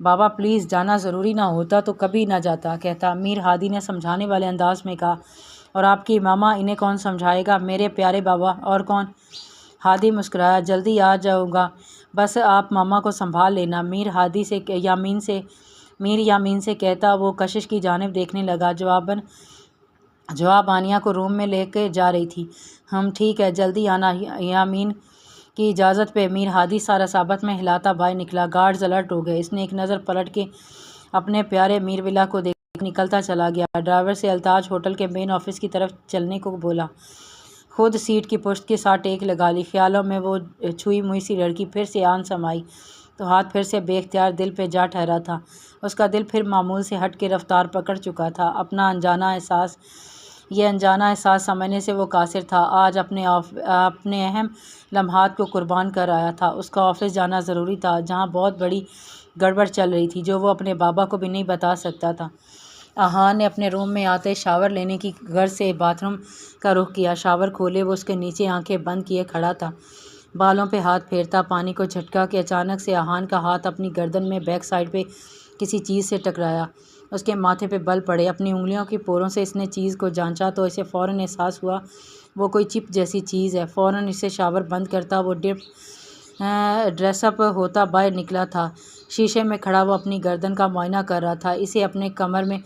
بابا پلیز جانا ضروری نہ ہوتا تو کبھی نہ جاتا، کہتا۔ میر ہادی نے سمجھانے والے انداز میں کہا۔ اور آپ کی ماما، انہیں کون سمجھائے گا میرے پیارے بابا، اور کون؟ ہادی مسکرایا۔ جلدی آ جاؤں گا، بس آپ ماما کو سنبھال لینا، میر یامین سے کہتا وہ کشش کی جانب دیکھنے لگا۔ جواب آنیہ کو روم میں لے کے جا رہی تھی۔ ٹھیک ہے، جلدی آنا۔ یامین کی اجازت پہ میر ہادی سارا ثابت میں ہلاتا باہر نکلا۔ گارڈز الرٹ ہو گئے۔ اس نے ایک نظر پلٹ کے اپنے پیارے میر ولا کو دیکھ نکلتا چلا گیا۔ ڈرائیور سے التاج ہوٹل کے مین آفس کی طرف چلنے کو بولا۔ خود سیٹ کی پشت کے ساتھ ٹیک لگا لی۔ خیالوں میں وہ چھوئی موئی سی لڑکی پھر سے آن سمائی تو ہاتھ پھر سے بے اختیار دل پہ جا ٹھہرا تھا۔ اس کا دل پھر معمول سے ہٹ کے رفتار پکڑ چکا تھا۔ یہ انجانہ احساس سمجھنے سے وہ قاصر تھا۔ آج اپنے اہم لمحات کو قربان کر آیا تھا۔ اس کا آفس جانا ضروری تھا، جہاں بہت بڑی گڑبڑ چل رہی تھی جو وہ اپنے بابا کو بھی نہیں بتا سکتا تھا۔ احان نے اپنے روم میں آتے شاور لینے کی غرض سے باتھ روم کا رخ کیا۔ شاور کھولے وہ اس کے نیچے آنکھیں بند کیے کھڑا تھا، بالوں پہ ہاتھ پھیرتا پانی کو جھٹکا کہ اچانک سے احان کا ہاتھ اپنی گردن میں بیک سائڈ پہ کسی چیز سے ٹکرایا۔ اس کے ماتھے پہ بل پڑے۔ اپنی انگلیوں کی پوروں سے اس نے چیز کو جانچا تو اسے فوراً احساس ہوا وہ کوئی چپ جیسی چیز ہے۔ فوراً اسے شاور بند کرتا وہ ڈریس اپ ہوتا باہر نکلا تھا۔ شیشے میں کھڑا وہ اپنی گردن کا معائنہ کر رہا تھا۔ اسے اپنے کمر میں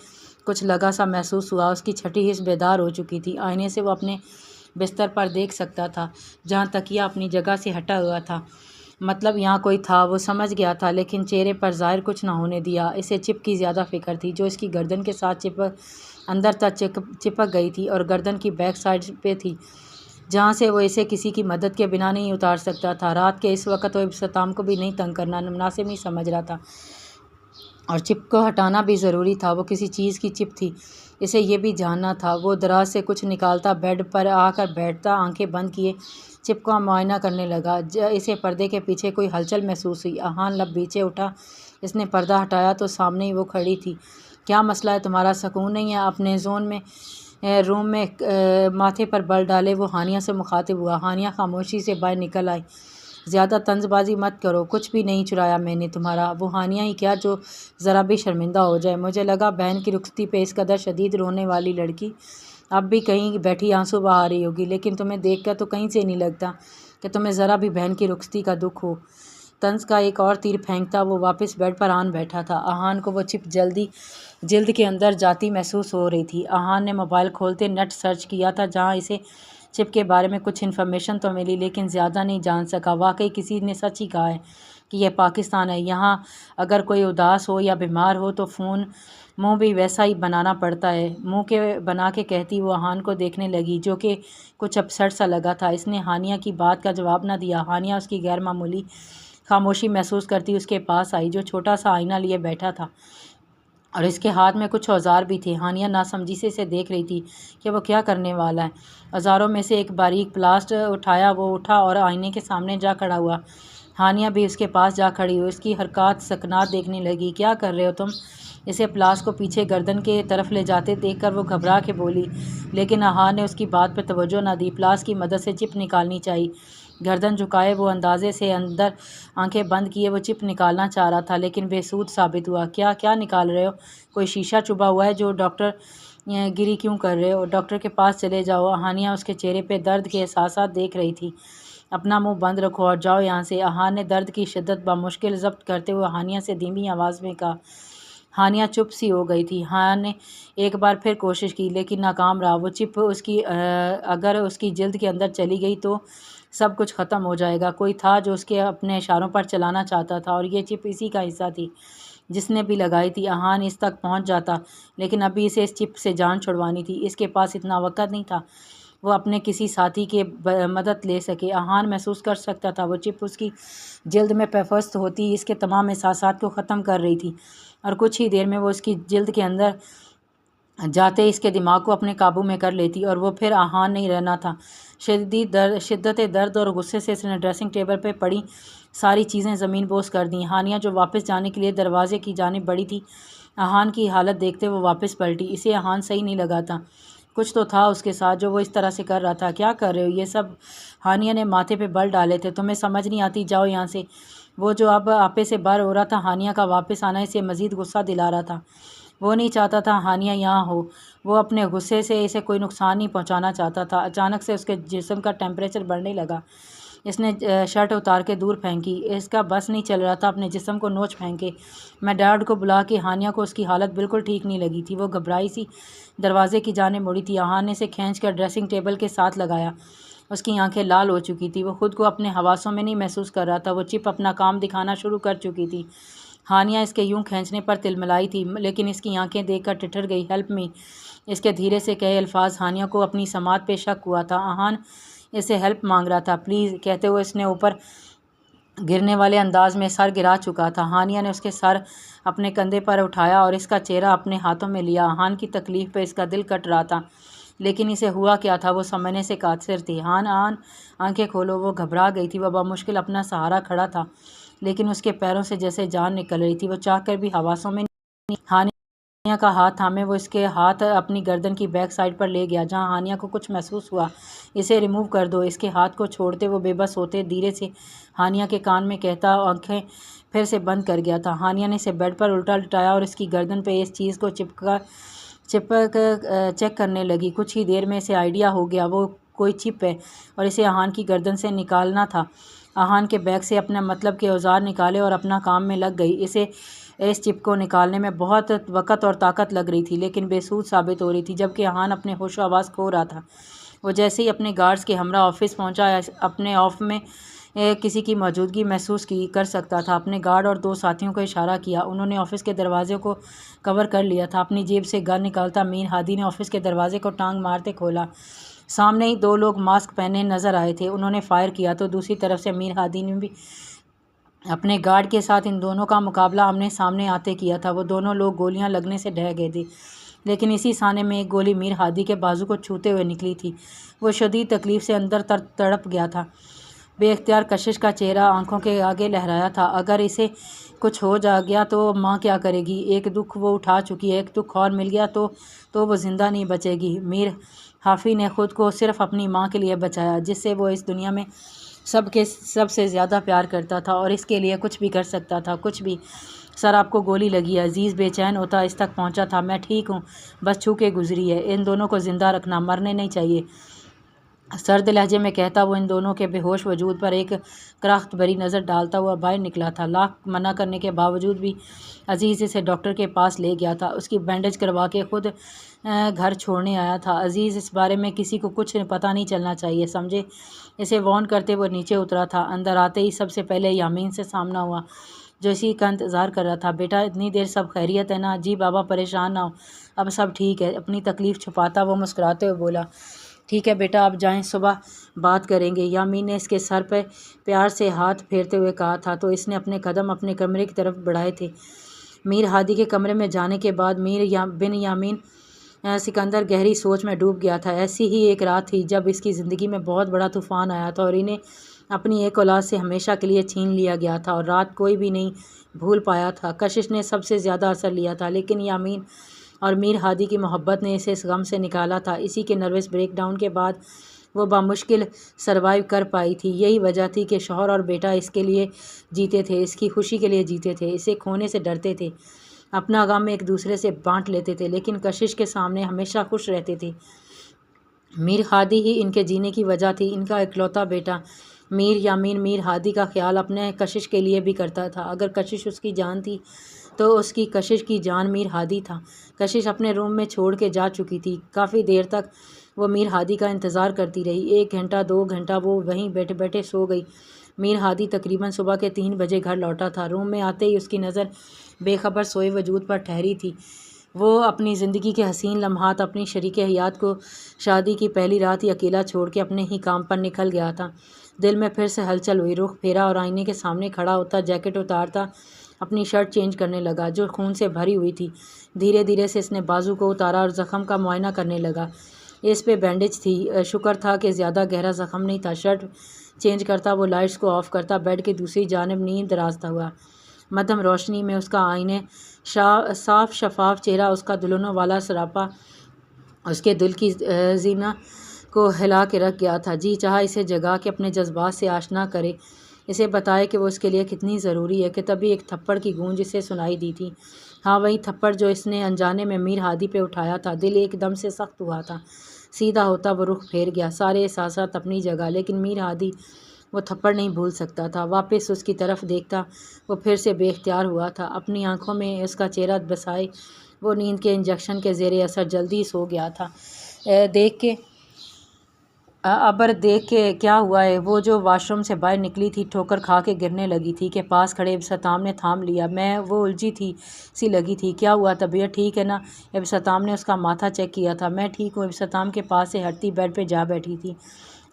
کچھ لگا سا محسوس ہوا۔ اس کی چھٹی حس بیدار ہو چکی تھی۔ آئینے سے وہ اپنے بستر پر دیکھ سکتا تھا جہاں تکیہ اپنی جگہ سے ہٹا ہوا تھا۔ مطلب یہاں کوئی تھا، وہ سمجھ گیا تھا، لیکن چہرے پر ظاہر کچھ نہ ہونے دیا۔ اسے چپ کی زیادہ فکر تھی جو اس کی گردن کے ساتھ اندر تک چپک گئی تھی اور گردن کی بیک سائڈ پہ تھی، جہاں سے وہ اسے کسی کی مدد کے بنا نہیں اتار سکتا تھا۔ رات کے اس وقت وہ ابتسام کو بھی نہیں تنگ کرنا مناسب نہیں سمجھ رہا تھا، اور چپ کو ہٹانا بھی ضروری تھا۔ وہ کسی چیز کی چپ تھی، اسے یہ بھی جاننا تھا۔ وہ دراز سے کچھ نکالتا بیڈ پر آ کر بیٹھتا، آنکھیں بند کیے چپ کا معائنہ کرنے لگا۔ اسے پردے کے پیچھے کوئی ہلچل محسوس ہوئی۔ احان لب بیچے اٹھا۔ اس نے پردہ ہٹایا تو سامنے ہی وہ کھڑی تھی۔ کیا مسئلہ ہے تمہارا؟ سکون نہیں ہے؟ اپنے روم میں ماتھے پر بل ڈالے وہ ہانیہ سے مخاطب ہوا۔ ہانیہ خاموشی سے باہر نکل آئی۔ زیادہ طنز بازی مت کرو، کچھ بھی نہیں چرایا میں نے تمہارا۔ وہ ہانیہ ہی کیا جو ذرا بھی شرمندہ ہو جائے۔ مجھے لگا بہن کی رخصتی پہ اس قدر شدید رونے والی لڑکی اب بھی کہیں بیٹھی آنسو بہا رہی ہوگی، لیکن تمہیں دیکھ کر تو کہیں سے نہیں لگتا کہ تمہیں ذرا بھی بہن کی رخصتی کا دکھ ہو۔ طنز کا ایک اور تیر پھینکتا وہ واپس بیڈ پر آن بیٹھا تھا۔ احان کو وہ چپ جلد کے اندر جاتی محسوس ہو رہی تھی۔ احان نے موبائل کھولتے نیٹ سرچ کیا تھا، جہاں اسے چپ کے بارے میں کچھ انفارمیشن تو ملی، لیکن زیادہ نہیں جان سکا۔ واقعی کسی نے سچ ہی کہا ہے کہ یہ پاکستان ہے۔ یہاں اگر کوئی اداس ہو یا بیمار ہو تو منہ بھی ویسا ہی بنانا پڑتا ہے۔ منہ کے بنا کے کہتی وہ احان کو دیکھنے لگی، جو کہ کچھ اپسٹ سا لگا تھا۔ اس نے ہانیہ کی بات کا جواب نہ دیا۔ ہانیہ اس کی غیر معمولی خاموشی محسوس کرتی اس کے پاس آئی، جو چھوٹا سا آئینہ لیے بیٹھا تھا اور اس کے ہاتھ میں کچھ اوزار بھی تھے۔ ہانیہ ناسمجھی سے اسے دیکھ رہی تھی کہ وہ کیا کرنے والا ہے۔ اوزاروں میں سے ایک باریک پلاسٹ اٹھایا، وہ اٹھا اور آئینے کے سامنے جا کھڑا ہوا۔ ہانیہ بھی اس کے پاس جا کھڑی ہوئی، اس کی حرکات سکنات دیکھنے لگی۔ کیا کر رہے ہو تم؟ اسے پلاس کو پیچھے گردن کے طرف لے جاتے دیکھ کر وہ گھبرا کے بولی، لیکن احان نے اس کی بات پہ توجہ نہ دی۔ پلاس کی مدد سے چپ نکالنی چاہیے۔ گردن جھکائے وہ اندازے سے اندر آنکھیں بند کیے وہ چپ نکالنا چاہ رہا تھا، لیکن بے سود ثابت ہوا۔ کیا نکال رہے ہو؟ کوئی شیشہ چبھا ہوا ہے جو ڈاکٹر گیری کیوں کر رہے ہو؟ ڈاکٹر کے پاس چلے جاؤ۔ ہانیہ اس کے چہرے پہ درد کے احساسات دیکھ رہی تھی۔ اپنا منہ بند رکھو اور جاؤ یہاں سے۔ احان نے درد کی شدت بمشکل ضبط کرتے ہوئے ہانیہ سے دھیمی آواز میں کہا۔ ہانیہ چپ سی ہو گئی تھی۔ احان نے ایک بار پھر کوشش کی، لیکن ناکام رہا۔ وہ چپ اگر اس کی جلد کے اندر چلی گئی تو سب کچھ ختم ہو جائے گا۔ کوئی تھا جو اس کے اپنے اشاروں پر چلانا چاہتا تھا، اور یہ چپ اسی کا حصہ تھی جس نے بھی لگائی تھی۔ احان اس تک پہنچ جاتا، لیکن ابھی اسے اس چپ سے جان چھڑوانی تھی۔ اس کے پاس اتنا وقت نہیں تھا وہ اپنے کسی ساتھی کی مدد لے سکے۔ احان محسوس کر سکتا تھا وہ چپ اس کی جلد میں پیوست ہوتی اس کے تمام احساسات کو ختم کر رہی تھی، اور کچھ ہی دیر میں وہ اس کی جلد کے اندر جاتے اس کے دماغ کو اپنے قابو میں کر لیتی، اور وہ پھر احان نہیں رہنا تھا۔ شدت درد اور غصے سے اس نے ڈریسنگ ٹیبل پہ پڑی ساری چیزیں زمین بوس کر دیں۔ ہانیہ جو واپس جانے کے لیے دروازے کی جانب بڑھی تھی، احان کی حالت دیکھتے وہ واپس پلٹی۔ اسے احان صحیح نہیں لگا تھا، کچھ تو تھا اس کے ساتھ جو وہ اس طرح سے کر رہا تھا۔ کیا کر رہے ہو یہ سب؟ ہانیہ نے ماتھے پہ بل ڈالے تھے۔ تمہیں سمجھ نہیں آتی؟ جاؤ یہاں سے۔ وہ جو اب آپے سے بر ہو رہا تھا ہانیہ کا واپس آنا اسے مزید غصہ دلا رہا تھا۔ وہ نہیں چاہتا تھا ہانیہ یہاں ہو، وہ اپنے غصے سے اسے کوئی نقصان نہیں پہنچانا چاہتا تھا۔ اچانک سے اس کے جسم کا ٹیمپریچر بڑھنے لگا۔ اس نے شرٹ اتار کے دور پھینکی۔ اس کا بس نہیں چل رہا تھا اپنے جسم کو نوچ پھینکے۔ میں ڈیڈ کو بلا کے ہانیہ کو اس کی حالت بالکل ٹھیک نہیں لگی تھی، وہ گھبرائی سی دروازے کی جانب مڑی تھی۔ آہان نے اسے کھینچ کر ڈریسنگ ٹیبل کے ساتھ لگایا۔ اس کی آنکھیں لال ہو چکی تھی، وہ خود کو اپنے حواسوں میں نہیں محسوس کر رہا تھا۔ وہ چپ اپنا کام دکھانا شروع کر چکی تھی۔ ہانیہ اس کے یوں کھینچنے پر تلملائی تھی، لیکن اس کی آنکھیں دیکھ کر ٹھٹر گئی۔ ہیلپ می، اس کے دھیرے سے کہے الفاظ ہانیہ کو اپنی سماعت پہ شک ہوا تھا۔ آہان اس سے ہیلپ مانگ رہا تھا، پلیز کہتے ہوئے اس نے اوپر گرنے والے انداز میں سر گرا چکا تھا۔ ہانیہ نے اس کے سر اپنے کندھے پر اٹھایا اور اس کا چہرہ اپنے ہاتھوں میں لیا۔ آہان کی تکلیف پہ اس کا دل کٹ رہا تھا، لیکن اسے ہوا کیا تھا وہ سمجھنے سے قاصر تھی۔ آہان آنکھیں کھولو۔ وہ گھبرا گئی تھی، وہ بمشکل اپنا سہارا کھڑا تھا، لیکن اس کے پیروں سے جیسے جان نکل رہی تھی۔ وہ چاہ کر بھی حواسوں میں نہیں۔ ہانیہ کا ہاتھ تھامے وہ اس کے ہاتھ اپنی گردن کی بیک سائڈ پر لے گیا جہاں ہانیہ کو کچھ محسوس ہوا۔ اسے ریموو کر دو۔ اس کے ہاتھ کو چھوڑتے وہ بے بس ہوتے دھیرے سے ہانیہ کے کان میں کہتا آنکھیں پھر سے بند کر گیا تھا۔ ہانیہ نے اسے بیڈ پر الٹا لٹایا اور اس کی گردن پہ اس چیز کو چپک چیک کرنے لگی۔ کچھ ہی دیر میں اسے آئیڈیا ہو گیا، وہ کوئی چپ ہے اور اسے آہان کی گردن سے نکالنا تھا۔ آہان کے بیگ سے اپنا مطلب کے اوزار نکالے اور اپنا کام میں لگ گئی۔ اسے اس چپ کو نکالنے میں بہت وقت اور طاقت لگ رہی تھی، لیکن بے سود ثابت ہو رہی تھی۔ جبکہ آہان اپنے ہوش و حواس کھو رہا تھا۔ وہ جیسے ہی اپنے گارڈز کے ہمراہ آفس پہنچا، اپنے آف میں کسی کی موجودگی محسوس کر سکتا تھا۔ اپنے گارڈ اور 2 ساتھیوں کو اشارہ کیا۔ انہوں نے آفس کے دروازے کو کور کر لیا تھا۔ اپنی جیب سے گن نکالتا میر ہادی نے آفس کے دروازے کو ٹانگ مارتے کھولا۔ سامنے ہی 2 لوگ ماسک پہنے نظر آئے تھے۔ انہوں نے فائر کیا تو دوسری طرف سے میر ہادی نے بھی اپنے گارڈ کے ساتھ ان دونوں کا مقابلہ آمنے سامنے آتے کیا تھا۔ وہ دونوں لوگ گولیاں لگنے سے ڈہ گئے تھے، لیکن اسی سانے میں ایک گولی میر ہادی کے بازو کو چھوتے ہوئے نکلی تھی۔ وہ شدید تکلیف سے اندر تڑپ گیا تھا۔ بے اختیار کشش کا چہرہ آنکھوں کے آگے لہرایا تھا۔ اگر اسے کچھ ہو جا گیا تو ماں کیا کرے گی؟ ایک دکھ وہ اٹھا چکی ہے، ایک دکھ اور مل گیا تو وہ زندہ نہیں بچے گی۔ میر حافی نے خود کو صرف اپنی ماں کے لیے بچایا، جس سے وہ اس دنیا میں سب سے زیادہ پیار کرتا تھا، اور اس کے لیے کچھ بھی کر سکتا تھا، کچھ بھی۔ سر آپ کو گولی لگی ہے۔ عزیز بے چین ہوتا اس تک پہنچا تھا۔ میں ٹھیک ہوں، بس چھو کے گزری ہے۔ ان دونوں کو زندہ رکھنا، مرنے نہیں چاہیے، سرد لہجے میں کہتا وہ ان دونوں کے بے ہوش وجود پر ایک کراہت بھری نظر ڈالتا ہوا باہر نکلا تھا۔ لاکھ منع کرنے کے باوجود بھی عزیز اسے ڈاکٹر کے پاس لے گیا تھا، اس کی بینڈیج کروا کے خود گھر چھوڑنے آیا تھا۔ عزیز اس بارے میں کسی کو کچھ پتہ نہیں چلنا چاہیے، سمجھے؟ اسے وارن کرتے وہ نیچے اترا تھا۔ اندر آتے ہی سب سے پہلے یامین سے سامنا ہوا، جو اسی کا انتظار کر رہا تھا۔ بیٹا اتنی دیر سب خیریت ہے نا؟ جی بابا پریشان نہ ہو، اب سب ٹھیک ہے۔ اپنی تکلیف چھپاتا وہ مسکراتے ہوئے بولا، ٹھیک ہے بیٹا آپ جائیں، صبح بات کریں گے۔ یامین نے اس کے سر پہ پیار سے ہاتھ پھیرتے ہوئے کہا تھا تو اس نے اپنے قدم اپنے کمرے کی طرف بڑھائے تھے۔ میر ہادی کے کمرے میں جانے کے بعد بن یامین سکندر گہری سوچ میں ڈوب گیا تھا۔ ایسی ہی ایک رات تھی جب اس کی زندگی میں بہت بڑا طوفان آیا تھا اور انہیں اپنی ایک اولاد سے ہمیشہ کے لیے چھین لیا گیا تھا، اور رات کوئی بھی نہیں بھول پایا تھا۔ کشش نے سب سے زیادہ اثر لیا تھا، لیکن یامین اور میر ہادی کی محبت نے اسے اس غم سے نکالا تھا۔ اسی کے نروس بریک ڈاؤن کے بعد وہ بمشکل سروائیو کر پائی تھی۔ یہی وجہ تھی کہ شوہر اور بیٹا اس کے لیے جیتے تھے، اس کی خوشی کے لیے جیتے تھے، اسے کھونے سے ڈرتے تھے، اپنا غم ایک دوسرے سے بانٹ لیتے تھے، لیکن کشش کے سامنے ہمیشہ خوش رہتے تھے۔ میر ہادی ہی ان کے جینے کی وجہ تھی۔ ان کا اکلوتا بیٹا یامین میر ہادی کا خیال اپنے کشش کے لیے بھی کرتا تھا۔ اگر کشش اس کی جان تھی تو اس کی کشش کی جان میر ہادی تھا۔ کشش اپنے روم میں چھوڑ کے جا چکی تھی۔ کافی دیر تک وہ میر ہادی کا انتظار کرتی رہی، 1 گھنٹہ 2 گھنٹہ وہ وہیں بیٹھے بیٹھے سو گئی۔ میر ہادی تقریباً صبح کے 3 بجے گھر لوٹا تھا۔ روم میں آتے ہی اس کی نظر بے خبر سوئے وجود پر ٹھہری تھی۔ وہ اپنی زندگی کے حسین لمحات، اپنی شریک حیات کو شادی کی پہلی رات ہی اکیلا چھوڑ کے اپنے ہی کام پر نکل گیا تھا۔ دل میں پھر سے ہلچل ہوئی، رخ پھیرا اور آئینے کے سامنے کھڑا ہوتا جیکٹ اتارتا اپنی شرٹ چینج کرنے لگا جو خون سے بھری ہوئی تھی۔ دھیرے دھیرے سے اس نے بازو کو اتارا اور زخم کا معائنہ کرنے لگا۔ اس پہ بینڈیج تھی، شکر تھا کہ زیادہ گہرا زخم نہیں تھا۔ شرٹ چینج کرتا وہ لائٹس کو آف کرتا بیڈ کی دوسری جانب نیند دراز ہوا۔ مدھم روشنی میں اس کا آئینے صاف شفاف چہرہ، اس کا دلہنوں والا سراپا اس کے دل کی زینہ کو ہلا کے رکھ گیا تھا۔ جی چاہا اسے جگا کے اپنے جذبات سے آشنا کرے، اسے بتائے کہ وہ اس کے لیے کتنی ضروری ہے کہ تبھی ایک تھپڑ کی گونج اسے سنائی دی تھی۔ ہاں وہی تھپڑ جو اس نے انجانے میں میر ہادی پہ اٹھایا تھا۔ دل ایک دم سے سخت ہوا تھا۔ سیدھا ہوتا وہ رخ پھیر گیا، سارے احساسات اپنی جگہ، لیکن میر ہادی وہ تھپڑ نہیں بھول سکتا تھا۔ واپس اس کی طرف دیکھتا وہ پھر سے بے اختیار ہوا تھا۔ اپنی آنکھوں میں اس کا چہرہ بسائے وہ نیند کے انجیکشن کے زیر اثر جلدی سو گیا تھا۔ دیکھ کے کیا ہوا ہے؟ وہ جو واش روم سے باہر نکلی تھی ٹھوکر کھا کے گرنے لگی تھی کہ پاس کھڑے ابتسام نے تھام لیا۔ وہ الجھی تھی سی لگی تھی۔ کیا ہوا؟ طبیعت ٹھیک ہے نا؟ ابتسام نے اس کا ماتھا چیک کیا تھا۔ میں ٹھیک ہوں۔ ابتسام کے پاس سے ہٹتی بیڈ پہ جا بیٹھی تھی۔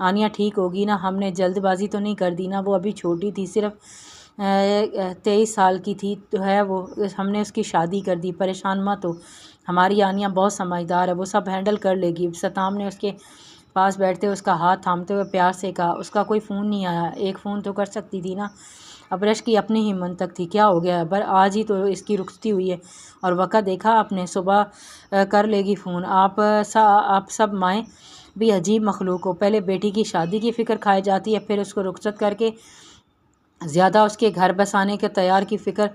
آنیہ ٹھیک ہوگی نا؟ ہم نے جلد بازی تو نہیں کر دی نا؟ وہ ابھی چھوٹی تھی، صرف 23 سال کی تھی تو ہے وہ، ہم نے اس کی شادی کر دی۔ پریشان مت ہو، ہماری آنیہ بہت سمجھدار ہے، وہ سب ہینڈل کر لے گی۔ ابتسام نے اس کے پاس بیٹھتے اس کا ہاتھ تھامتے ہوئے پیار سے کہا۔ اس کا کوئی فون نہیں آیا؟ ایک فون تو کر سکتی تھی نا؟ ابرش کی اپنی ہی منطق تھی۔ کیا ہو گیا؟ آج ہی تو اس کی رخصتی ہوئی ہے اور وقت دیکھا آپ نے؟ صبح کر لے گی فون۔ آپ سب مائیں بھی عجیب مخلوق ہو، پہلے بیٹی کی شادی کی فکر کھائی جاتی ہے، پھر اس کو رخصت کر کے زیادہ اس کے گھر بسانے کے تیار کی فکر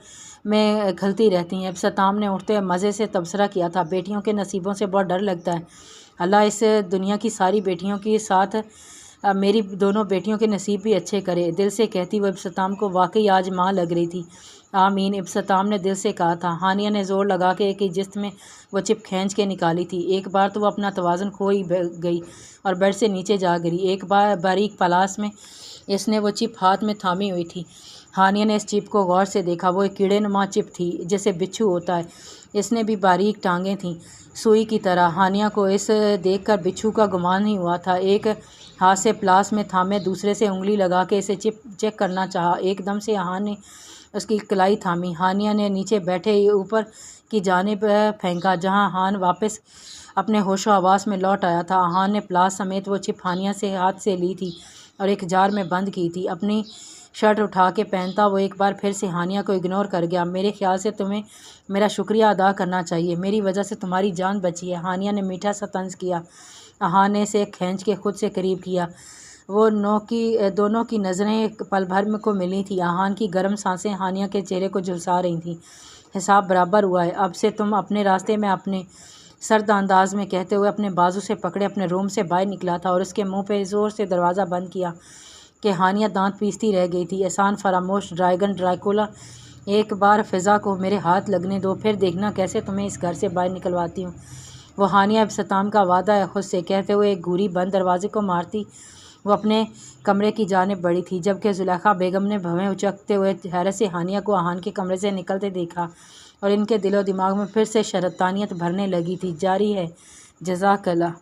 میں گھلتی رہتی ہیں۔ ابتسام نے اٹھتے مزے سے تبصرہ کیا تھا۔ بیٹیوں کے نصیبوں سے بہت ڈر لگتا ہے۔ اللہ اس دنیا کی ساری بیٹیوں کے ساتھ میری دونوں بیٹیوں کے نصیب بھی اچھے کرے، دل سے کہتی وہ ابتسام کو واقعی آج ماں لگ رہی تھی۔ آمین، ابتسام نے دل سے کہا تھا۔ ہانیہ نے زور لگا کے ایک جسم میں وہ چپ کھینچ کے نکالی تھی۔ ایک بار تو وہ اپنا توازن کھو ہی گئی اور بیڈ سے نیچے جا گری۔ ایک بار باریک پلاس میں اس نے وہ چپ ہاتھ میں تھامی ہوئی تھی۔ ہانیہ نے اس چپ کو غور سے دیکھا۔ وہ ایک کیڑے نما چپ تھی جیسے بچھو ہوتا ہے۔ اس نے بھی باریک ٹانگیں تھیں سوئی کی طرح۔ ہانیہ کو اس دیکھ کر بچھو کا گمان نہیں ہوا تھا۔ ایک ہاتھ سے پلاس میں تھامے دوسرے سے انگلی لگا کے اسے چیک کرنا چاہا۔ ایک دم سے آہان نے اس کی کلائی تھامی۔ ہانیہ نے نیچے بیٹھے اوپر کی جانب پھینکا جہاں آہان واپس اپنے ہوش و حواس میں لوٹ آیا تھا۔ آہان نے پلاس سمیت وہ چپ ہانیہ سے ہاتھ سے لی تھی اور ایک جار میں بند کی تھی۔ اپنی شرٹ اٹھا کے پہنتا وہ ایک بار پھر سے ہانیہ کو اگنور کر گیا۔ میرے خیال سے تمہیں میرا شکریہ ادا کرنا چاہیے، میری وجہ سے تمہاری جان بچی ہے۔ ہانیہ نے میٹھا سا طنز کیا۔ آہان نے اسے کھینچ کے خود سے قریب کیا۔ وہ دونوں کی نظریں پل بھر کو ملی تھیں۔ آہان کی گرم سانسیں ہانیہ کے چہرے کو جھلسا رہی تھیں۔ حساب برابر ہوا ہے، اب سے تم اپنے راستے میں، اپنے سرد انداز میں کہتے ہوئے اپنے بازو سے پکڑے اپنے روم سے باہر نکلا تھا اور اس کے منہ پہ زور سے دروازہ بند کیا کہ ہانیہ دانت پیستی رہ گئی تھی۔ احسان فراموش ڈریگن ڈریکولا، ایک بار فضا کو میرے ہاتھ لگنے دو، پھر دیکھنا کیسے تمہیں اس گھر سے باہر نکلواتی ہوں۔ وہ ہانیہ ابتسام کا وعدہ ہے خود سے، کہتے ہوئے ایک گھوری بند دروازے کو مارتی وہ اپنے کمرے کی جانب بڑھی تھی، جبکہ زلیخا بیگم نے بھویں اچکتے ہوئے حیرت سے ہانیہ کو آہان کے کمرے سے نکلتے دیکھا اور ان کے دل و دماغ میں پھر سے شیطانیت بھرنے لگی تھی۔ جاری ہے، جزاک اللہ۔